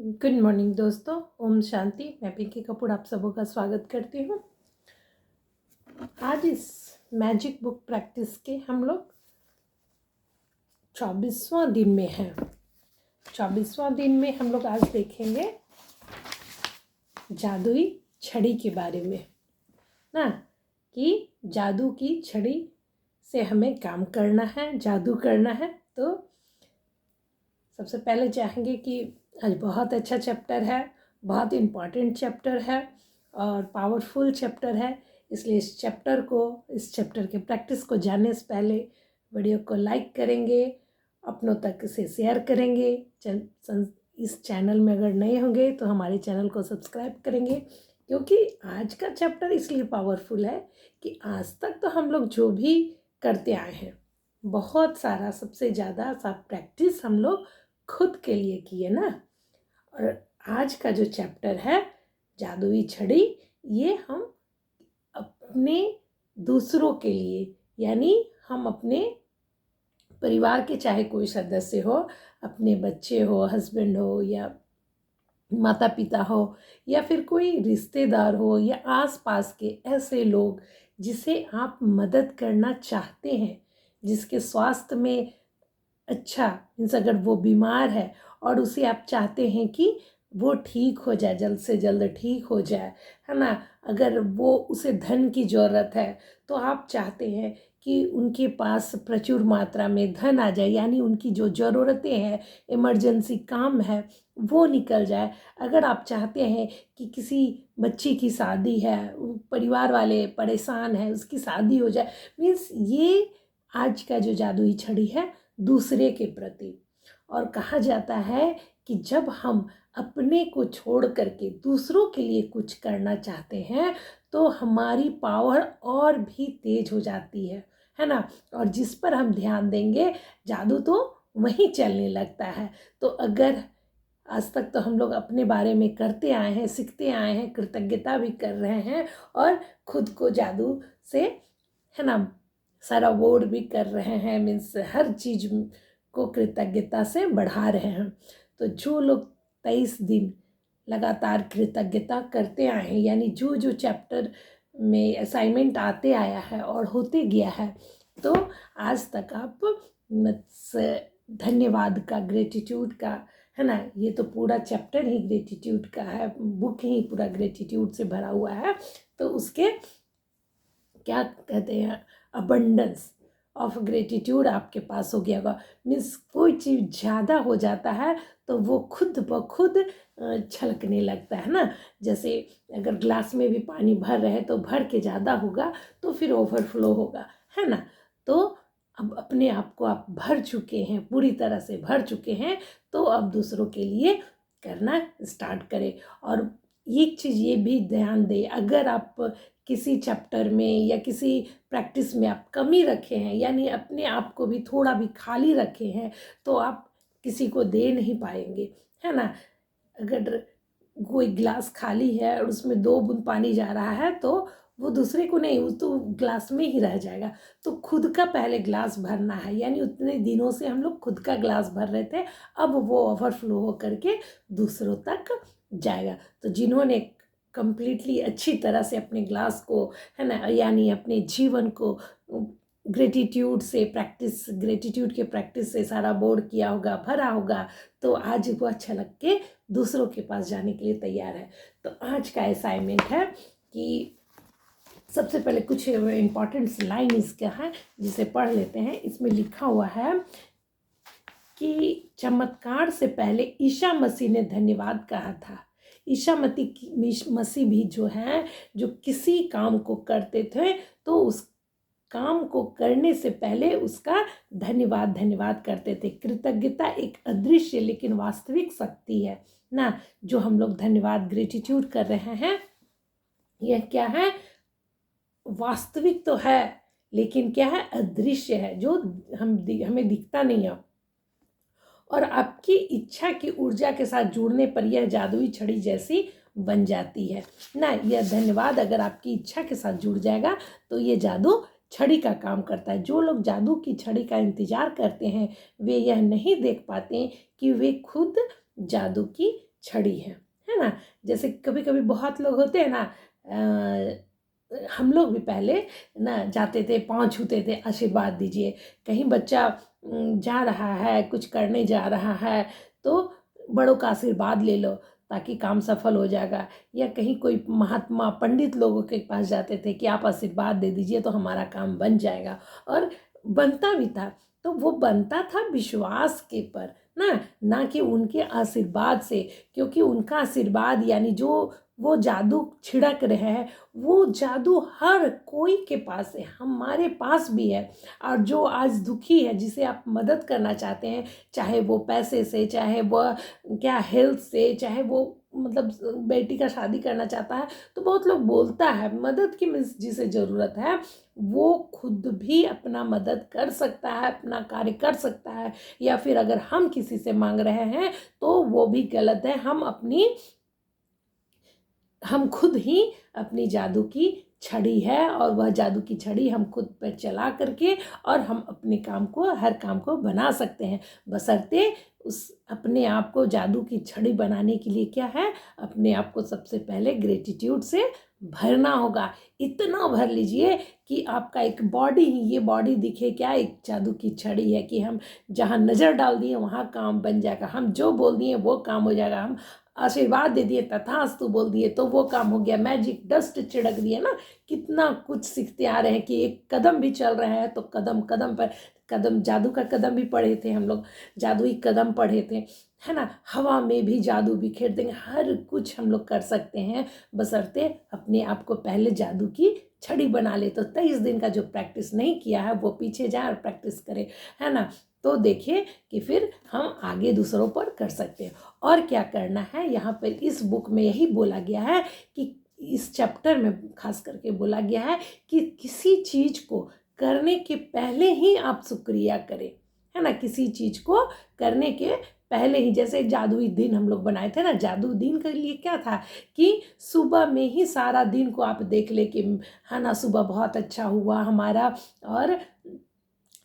Good morning दोस्तों, ओम शांति। मैं पिंकी कपूर आप सबों का स्वागत करती हूँ। आज इस मैजिक बुक प्रैक्टिस के हम लोग 24वां दिन में हैं। 24वां दिन में हम लोग आज देखेंगे जादुई छड़ी के बारे में ना, कि जादू की छड़ी से हमें काम करना है, जादू करना है। तो सबसे पहले चाहेंगे कि आज बहुत अच्छा चैप्टर है, बहुत इम्पॉर्टेंट चैप्टर है और पावरफुल चैप्टर है। इसलिए इस चैप्टर के प्रैक्टिस को जानने से पहले वीडियो को लाइक करेंगे, अपनों तक इसे शेयर करेंगे। इस चैनल में अगर नए होंगे तो हमारे चैनल को सब्सक्राइब करेंगे, क्योंकि आज का चैप्टर इसलिए पावरफुल है कि आज तक तो हम लोग जो भी करते आए हैं, बहुत सारा, सबसे ज़्यादा सब प्रैक्टिस हम लोग खुद के लिए किए ना। और आज का जो चैप्टर है जादुई छड़ी, ये हम अपने दूसरों के लिए, यानी हम अपने परिवार के चाहे कोई सदस्य हो, अपने बच्चे हो, हस्बैंड हो या माता पिता हो या फिर कोई रिश्तेदार हो या आसपास के ऐसे लोग जिसे आप मदद करना चाहते हैं, जिसके स्वास्थ्य में अच्छा मीन्स अगर वो बीमार है और उसे आप चाहते हैं कि वो ठीक हो जाए, जल्द से जल्द ठीक हो जाए, है ना। अगर वो उसे धन की ज़रूरत है तो आप चाहते हैं कि उनके पास प्रचुर मात्रा में धन आ जाए, यानी उनकी जो ज़रूरतें हैं, इमरजेंसी काम है, वो निकल जाए। अगर आप चाहते हैं कि किसी बच्ची की शादी है, परिवार वाले परेशान हैं, उसकी शादी हो जाए, मीन्स ये आज का जो जादुई छड़ी है दूसरे के प्रति। और कहा जाता है कि जब हम अपने को छोड़ करके दूसरों के लिए कुछ करना चाहते हैं तो हमारी पावर और भी तेज हो जाती है ना। और जिस पर हम ध्यान देंगे जादू तो वहीं चलने लगता है। तो अगर आज तक तो हम लोग अपने बारे में करते आए हैं, सीखते आए हैं, कृतज्ञता भी कर रहे हैं और खुद को जादू से, है ना, सारा वोट भी कर रहे हैं, मीन्स हर चीज़ को कृतज्ञता से बढ़ा रहे हैं। तो जो लोग 23 दिन लगातार कृतज्ञता करते आए हैं, यानी जो जो चैप्टर में असाइनमेंट आते आया है और होते गया है, तो आज तक आप धन्यवाद का, ग्रेटिट्यूड का, है ना, ये तो पूरा चैप्टर ही ग्रेटिट्यूड का है, बुक ही पूरा ग्रेटिट्यूड से भरा हुआ है। तो उसके क्या कहते हैं, अबंडेंस ऑफ ग्रेटिट्यूड आपके पास हो गया होगा। मीन्स कोई चीज़ ज़्यादा हो जाता है तो वो खुद ब खुद छलकने लगता है ना। जैसे अगर ग्लास में भी पानी भर रहे तो भर के ज़्यादा होगा तो फिर ओवरफ्लो होगा, है ना। तो अब अपने आप को आप भर चुके हैं, पूरी तरह से भर चुके हैं, तो अब दूसरों के लिए करना स्टार्ट करें। और एक चीज़ ये भी ध्यान दें, अगर आप किसी चैप्टर में या किसी प्रैक्टिस में आप कमी रखे हैं, यानी अपने आप को भी थोड़ा भी खाली रखे हैं, तो आप किसी को दे नहीं पाएंगे, है ना। अगर कोई ग्लास खाली है और उसमें 2 बूंद पानी जा रहा है तो वो दूसरे को नहीं, वो तो ग्लास में ही रह जाएगा। तो खुद का पहले ग्लास भरना है, यानी उतने दिनों से हम लोग खुद का ग्लास भर रहे थे, अब वो ओवरफ्लो हो करके दूसरों तक जाएगा। तो जिन्होंने कंप्लीटली अच्छी तरह से अपने ग्लास को, है ना, यानी अपने जीवन को ग्रेटिट्यूड से प्रैक्टिस, ग्रेटिट्यूड के प्रैक्टिस से सारा बोर्ड किया होगा, भरा होगा, तो आज वो अच्छा लग के दूसरों के पास जाने के लिए तैयार है। तो आज का असाइनमेंट है कि सबसे पहले कुछ इम्पॉर्टेंट लाइन इसका है जिसे पढ़ लेते हैं। इसमें लिखा हुआ है कि चमत्कार से पहले ईसा मसीह ने धन्यवाद कहा था। ईसा मसीह भी जो है, जो किसी काम को करते थे तो उस काम को करने से पहले उसका धन्यवाद करते थे। कृतज्ञता एक अदृश्य लेकिन वास्तविक शक्ति है ना, जो हम लोग धन्यवाद, ग्रेटिट्यूड कर रहे हैं। यह क्या है, वास्तविक तो है लेकिन क्या है, अदृश्य है, जो हमें दिखता नहीं है। और आपकी इच्छा की ऊर्जा के साथ जुड़ने पर यह जादुई छड़ी जैसी बन जाती है ना। यह धन्यवाद अगर आपकी इच्छा के साथ जुड़ जाएगा तो ये जादू छड़ी का काम करता है। जो लोग जादू की छड़ी का इंतजार करते हैं वे यह नहीं देख पाते कि वे खुद जादू की छड़ी है ना। जैसे कभी कभी बहुत लोग होते हैं ना, हम लोग भी पहले ना जाते थे, पाँव छूते थे, आशीर्वाद दीजिए। कहीं बच्चा जा रहा है, कुछ करने जा रहा है, तो बड़ों का आशीर्वाद ले लो ताकि काम सफल हो जाएगा। या कहीं कोई महात्मा पंडित लोगों के पास जाते थे कि आप आशीर्वाद दे दीजिए तो हमारा काम बन जाएगा, और बनता भी था। तो वो बनता था विश्वास के पर ना कि उनके आशीर्वाद से, क्योंकि उनका आशीर्वाद यानी जो वो जादू छिड़क रहे हैं, वो जादू हर कोई के पास है, हमारे पास भी है। और जो आज दुखी है, जिसे आप मदद करना चाहते हैं, चाहे वो पैसे से, चाहे वो क्या हेल्थ से, चाहे वो मतलब बेटी का शादी करना चाहता है, तो बहुत लोग बोलता है मदद की जिसे ज़रूरत है वो खुद भी अपना मदद कर सकता है, अपना कार्य कर सकता है। या फिर अगर हम किसी से मांग रहे हैं तो वो भी गलत है। हम खुद ही अपनी जादू की छड़ी है, और वह जादू की छड़ी हम खुद पर चला करके और हम अपने काम को, हर काम को बना सकते हैं। बशर्ते उस अपने आप को जादू की छड़ी बनाने के लिए क्या है, अपने आप को सबसे पहले ग्रेटिट्यूड से भरना होगा। इतना भर लीजिए कि आपका एक बॉडी ही, ये बॉडी दिखे क्या, एक जादू की छड़ी है कि हम जहाँ नज़र डाल दिए वहाँ काम बन जाएगा, हम जो बोल दिए वो काम हो जाएगा, हम आशीर्वाद दे दिए, तथास्तु बोल दिए तो वो काम हो गया, मैजिक डस्ट छिड़क दिए ना। कितना कुछ सीखते आ रहे हैं कि एक कदम भी चल रहा है तो कदम कदम पर कदम, जादू का कदम भी पढ़े थे हम लोग, जादुई कदम पढ़े थे, है ना। हवा में भी जादू बिखेर देंगे, हर कुछ हम लोग कर सकते हैं, बशर्ते अपने आप को पहले जादू की छड़ी बना ले। तो 23 दिन का जो प्रैक्टिस नहीं किया है वो पीछे जाए और प्रैक्टिस करे, है ना। तो देखिए कि फिर हम आगे दूसरों पर कर सकते हैं। और क्या करना है, यहाँ पर इस बुक में यही बोला गया है कि इस चैप्टर में खास करके बोला गया है कि किसी चीज़ को करने के पहले ही आप शुक्रिया करें, है ना। किसी चीज़ को करने के पहले ही, जैसे जादुई दिन हम लोग बनाए थे ना, जादू दिन के लिए क्या था कि सुबह में ही सारा दिन को आप देख ले कि है ना, सुबह बहुत अच्छा हुआ हमारा, और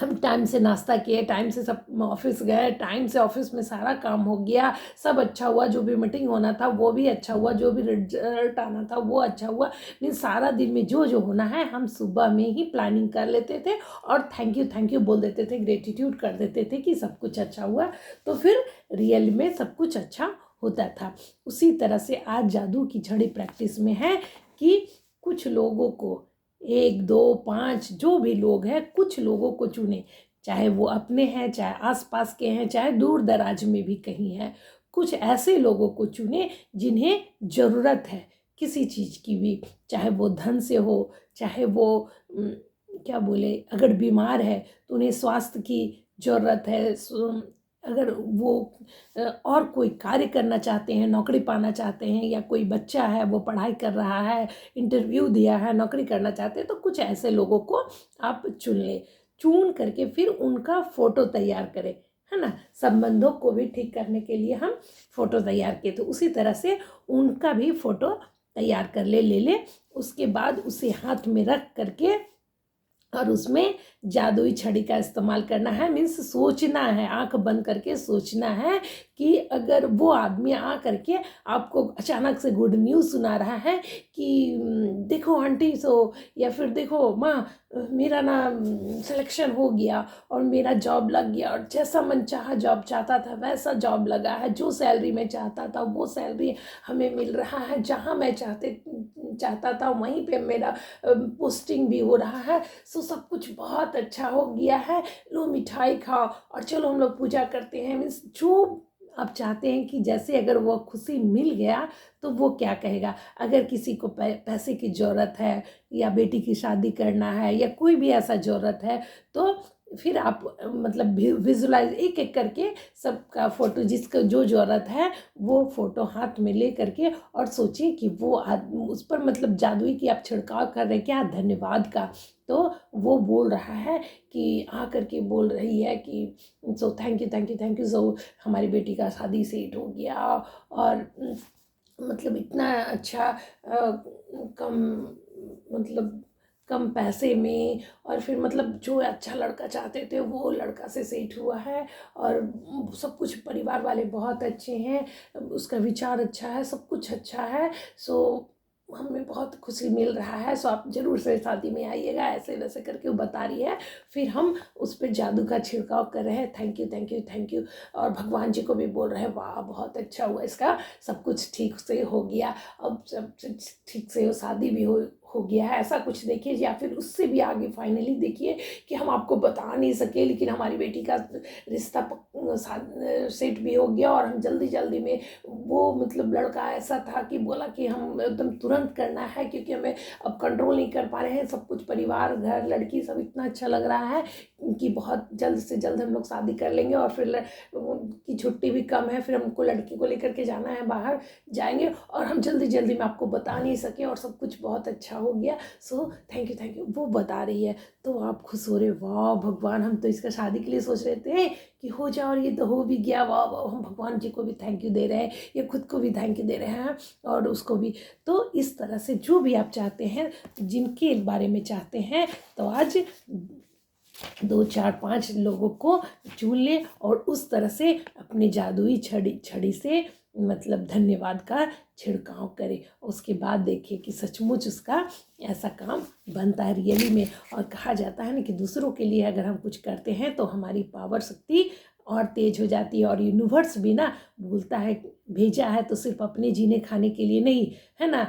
हम टाइम से नाश्ता किए, टाइम से सब ऑफिस गए, टाइम से ऑफिस में सारा काम हो गया, सब अच्छा हुआ, जो भी मीटिंग होना था वो भी अच्छा हुआ, जो भी रिजल्ट आना था वो अच्छा हुआ। मीन सारा दिन में जो जो होना है हम सुबह में ही प्लानिंग कर लेते थे और थैंक यू बोल देते थे, ग्रेटिट्यूड कर देते थे कि सब कुछ अच्छा हुआ, तो फिर रियल में सब कुछ अच्छा होता था। उसी तरह से आज जादू की छड़ी प्रैक्टिस में है कि कुछ लोगों को, 1 2 5 जो भी लोग हैं, कुछ लोगों को चुने, चाहे वो अपने हैं, चाहे आसपास के हैं, चाहे दूर दराज में भी कहीं हैं। कुछ ऐसे लोगों को चुने जिन्हें ज़रूरत है किसी चीज़ की भी, चाहे वो धन से हो, चाहे वो क्या बोले, अगर बीमार है तो उन्हें स्वास्थ्य की ज़रूरत है, अगर वो और कोई कार्य करना चाहते हैं, नौकरी पाना चाहते हैं, या कोई बच्चा है वो पढ़ाई कर रहा है, इंटरव्यू दिया है, नौकरी करना चाहते हैं, तो कुछ ऐसे लोगों को आप चुन लें। चुन करके फिर उनका फ़ोटो तैयार करें, है ना। संबंधों को भी ठीक करने के लिए हम फ़ोटो तैयार किए, तो उसी तरह से उनका भी फ़ोटो तैयार कर ले उसके बाद उसे हाथ में रख करके और उसमें जादुई छड़ी का इस्तेमाल करना है। मीन्स सोचना है, आंख बंद करके सोचना है कि अगर वो आदमी आ करके आपको अचानक से गुड न्यूज़ सुना रहा है कि देखो आंटी, सो या फिर देखो माँ, मेरा ना सिलेक्शन हो गया और मेरा जॉब लग गया, और जैसा मन चाहा जॉब चाहता था वैसा जॉब लगा है, जो सैलरी मैं चाहता था वो सैलरी हमें मिल रहा है, जहाँ मैं चाहता था वहीं पे मेरा पोस्टिंग भी हो रहा है, सो सब कुछ बहुत अच्छा हो गया है, लो मिठाई खाओ और चलो हम लोग पूजा करते हैं। मीन्स जो आप चाहते हैं कि जैसे अगर वो खुशी मिल गया तो वो क्या कहेगा। अगर किसी को पैसे की ज़रूरत है, या बेटी की शादी करना है, या कोई भी ऐसा ज़रूरत है, तो फिर आप मतलब विजुलाइज एक एक करके सबका फ़ोटो, जिसका जो ज़रूरत है वो फ़ोटो हाथ में ले करके और सोचिए कि वो उस पर मतलब जादुई की आप छिड़काव कर रहे हैं क्या, धन्यवाद का। तो वो बोल रहा है कि आ करके बोल रही है कि सो थैंक यू सो, हमारी बेटी का शादी सेट हो गया, और मतलब इतना अच्छा कम मतलब कम पैसे में, और फिर मतलब जो अच्छा लड़का चाहते थे वो लड़का से सेट हुआ है, और सब कुछ परिवार वाले बहुत अच्छे हैं, उसका विचार अच्छा है, सब कुछ अच्छा है। सो हमें बहुत खुशी मिल रहा है, सो आप ज़रूर से शादी में आइएगा, ऐसे वैसे करके वो बता रही है। फिर हम उस पर जादू का छिड़काव कर रहे हैं, thank you thank you thank you, और भगवान जी को भी बोल रहे हैं वाह बहुत अच्छा हुआ, इसका सब कुछ ठीक से हो गया, अब सब ठीक से शादी भी हो गया है, ऐसा कुछ देखिए। या फिर उससे भी आगे फाइनली देखिए कि हम आपको बता नहीं सके, लेकिन हमारी बेटी का रिश्ता सेट भी हो गया, और हम जल्दी जल्दी में, वो मतलब लड़का ऐसा था कि बोला कि हम एकदम तुरंत करना है, क्योंकि हमें अब कंट्रोल नहीं कर पा रहे हैं, सब कुछ परिवार घर लड़की सब इतना अच्छा लग रहा है कि बहुत जल्द से जल्द हम लोग शादी कर लेंगे, और फिर की छुट्टी भी कम है, फिर हमको लड़की को लेकर के जाना है, बाहर जाएंगे, और हम जल्दी जल्दी में आपको बता नहीं सके, और सब कुछ बहुत अच्छा हो गया। सो थैंक यू वो बता रही है। तो आप खुश हो रहे, वाह भगवान, हम तो इसका शादी के लिए सोच रहे थे कि हो जाए, और ये तो हो भी गया, वाह वाह, हम भगवान जी को भी थैंक यू दे रहे हैं, ये खुद को भी थैंक यू दे रहे हैं, और उसको भी। तो इस तरह से जो भी आप चाहते हैं, जिनके बारे में चाहते हैं, तो आज 2 4 5 लोगों को चुन ले, और उस तरह से अपनी जादुई छड़ी से मतलब धन्यवाद का छिड़काव करे। उसके बाद देखिए कि सचमुच उसका ऐसा काम बनता है रियली में। और कहा जाता है ना कि दूसरों के लिए अगर हम कुछ करते हैं तो हमारी पावर शक्ति और तेज हो जाती है, और यूनिवर्स भी ना बोलता है, भेजा है तो सिर्फ अपने जीने खाने के लिए नहीं, है ना,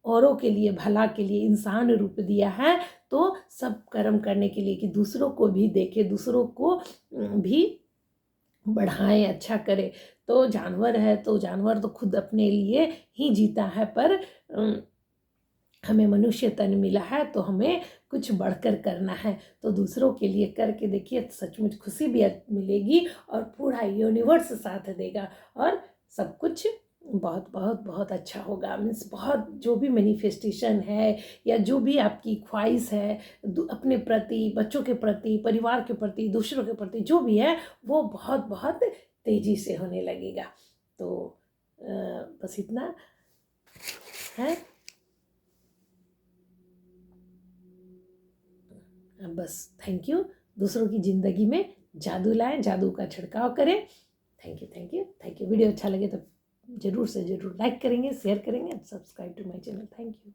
औरों के लिए, भला के लिए इंसान रूप दिया है, तो सब कर्म करने के लिए, कि दूसरों को भी देखे, दूसरों को भी बढ़ाएं, अच्छा करे। तो जानवर है तो जानवर तो खुद अपने लिए ही जीता है, पर हमें मनुष्य तन मिला है तो हमें कुछ बढ़कर करना है। तो दूसरों के लिए करके देखिए, सचमुच खुशी भी मिलेगी, और पूरा यूनिवर्स साथ देगा, और सब कुछ बहुत बहुत बहुत अच्छा होगा। मीन्स बहुत जो भी मैनिफेस्टेशन है, या जो भी आपकी ख्वाहिश है अपने प्रति, बच्चों के प्रति, परिवार के प्रति, दूसरों के प्रति, जो भी है वो बहुत बहुत तेज़ी से होने लगेगा। तो बस इतना है। बस थैंक यू। दूसरों की ज़िंदगी में जादू लाएं, जादू का छिड़काव करें। Thank you thank you thank you. Video अच्छा लगे तो ज़रूर से ज़रूर लाइक करेंगे, शेयर करेंगे, subscribe to my channel. Thank you.